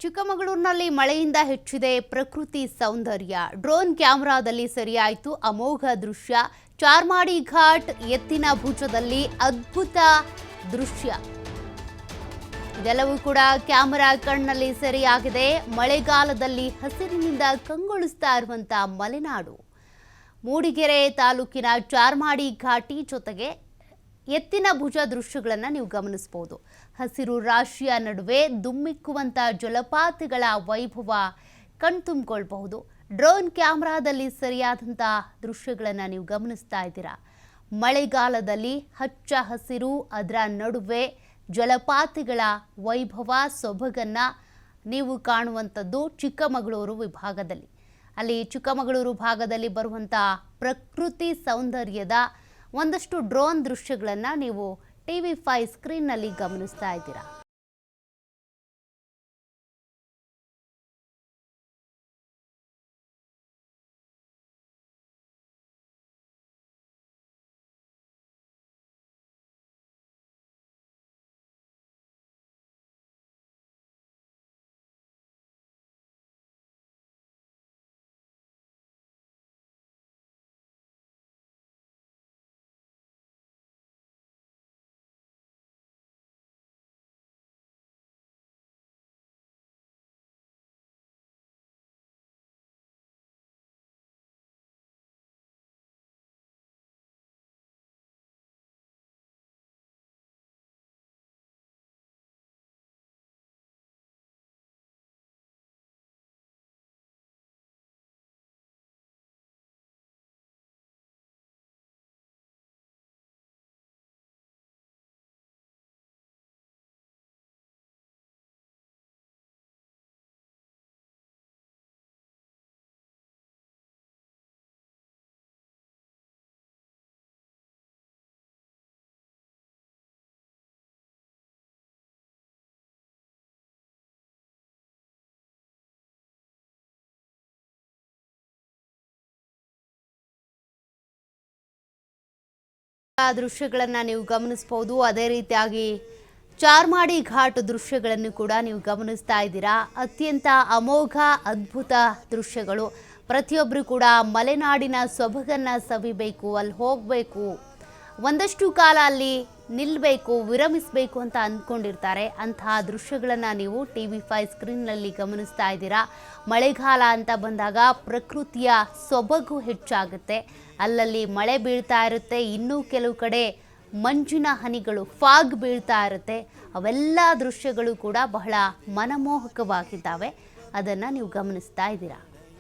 ಚಿಕ್ಕಮಗಳೂರಿನಲ್ಲಿ ಮಳೆಯಿಂದ ಹೆಚ್ಚಿದೆ ಪ್ರಕೃತಿ ಸೌಂದರ್ಯ. ಡ್ರೋನ್ ಕ್ಯಾಮೆರಾದಲ್ಲಿ ಸೆರೆಯಾಯಿತು ಅಮೋಘ ದೃಶ್ಯ. ಚಾರ್ಮಾಡಿ ಘಾಟ್ ಎತ್ತಿನ ಭುಜದಲ್ಲಿ ಅದ್ಭುತ ದೃಶ್ಯ. ಇದೆಲ್ಲವೂ ಕೂಡ ಕ್ಯಾಮೆರಾ ಕಣ್ಣಲ್ಲಿ ಸೆರೆಯಾಗಿದೆ. ಮಳೆಗಾಲದಲ್ಲಿ ಹಸಿರಿನಿಂದ ಕಂಗೊಳಿಸ್ತಾ ಇರುವಂತಹ ಮಲೆನಾಡು. ಮೂಡಿಗೆರೆ ತಾಲೂಕಿನ ಚಾರ್ಮಾಡಿ ಘಾಟಿ ಜೊತೆಗೆ ಎತ್ತಿನ ಭುಜ ದೃಶ್ಯಗಳನ್ನು ನೀವು ಗಮನಿಸಬಹುದು. ಹಸಿರು ರಾಶಿಯ ನಡುವೆ ದುಮ್ಮಿಕ್ಕುವಂತ ಜಲಪಾತಗಳ ವೈಭವ ಕಣ್ತುಂಬಿಕೊಳ್ಳಬಹುದು. ಡ್ರೋನ್ ಕ್ಯಾಮೆರಾದಲ್ಲಿ ಸರಿಯಾದಂಥ ದೃಶ್ಯಗಳನ್ನು ನೀವು ಗಮನಿಸ್ತಾ ಇದ್ದೀರಾ. ಮಳೆಗಾಲದಲ್ಲಿ ಹಚ್ಚ ಹಸಿರು, ಅದರ ನಡುವೆ ಜಲಪಾತಗಳ ವೈಭವ ಸೊಬಗನ್ನ ನೀವು ಕಾಣುವಂಥದ್ದು ಚಿಕ್ಕಮಗಳೂರು ವಿಭಾಗದಲ್ಲಿ. ಅಲ್ಲಿ ಚಿಕ್ಕಮಗಳೂರು ಭಾಗದಲ್ಲಿ ಬರುವಂಥ ಪ್ರಕೃತಿ ಸೌಂದರ್ಯದ ಒಂದಷ್ಟು ಡ್ರೋನ್ ದೃಶ್ಯಗಳನ್ನು ನೀವು TV5 ಸ್ಕ್ರೀನ್ನಲ್ಲಿ ಗಮನಿಸ್ತಾ ಇದ್ದೀರಾ. ದೃಶ್ಯಗಳನ್ನು ನೀವು ಗಮನಿಸಬಹುದು. ಅದೇ ರೀತಿಯಾಗಿ ಚಾರ್ಮಾಡಿ ಘಾಟ್ ದೃಶ್ಯಗಳನ್ನು ಕೂಡ ನೀವು ಗಮನಿಸ್ತಾ ಇದ್ದೀರಾ. ಅತ್ಯಂತ ಅಮೋಘ ಅದ್ಭುತ ದೃಶ್ಯಗಳು. ಪ್ರತಿಯೊಬ್ಬರು ಕೂಡ ಮಲೆನಾಡಿನ ಸೊಬಗನ್ನು ಸವಿಬೇಕು, ಅಲ್ಲಿ ಹೋಗಬೇಕು, ಒಂದಷ್ಟು ಕಾಲ ಅಲ್ಲಿ ನಿಲ್ಲಬೇಕು, ವಿರಮಿಸಬೇಕು ಅಂತ ಅಂದ್ಕೊಂಡಿರ್ತಾರೆ. ಅಂತಹ ದೃಶ್ಯಗಳನ್ನು ನೀವು TV5 ಸ್ಕ್ರೀನ್ನಲ್ಲಿ ಗಮನಿಸ್ತಾ ಇದ್ದೀರಾ. ಮಳೆಗಾಲ ಅಂತ ಬಂದಾಗ ಪ್ರಕೃತಿಯ ಸೊಬಗು ಹೆಚ್ಚಾಗುತ್ತೆ. ಅಲ್ಲಲ್ಲಿ ಮಳೆ ಬೀಳ್ತಾ ಇರುತ್ತೆ, ಇನ್ನೂ ಕೆಲವು ಕಡೆ ಮಂಜಿನ ಹನಿಗಳು, ಫಾಗ್ ಬೀಳ್ತಾ ಇರುತ್ತೆ. ಅವೆಲ್ಲ ದೃಶ್ಯಗಳು ಕೂಡ ಬಹಳ ಮನಮೋಹಕವಾಗಿದ್ದಾವೆ. ಅದನ್ನು ನೀವು ಗಮನಿಸ್ತಾ ಇದ್ದೀರಾ.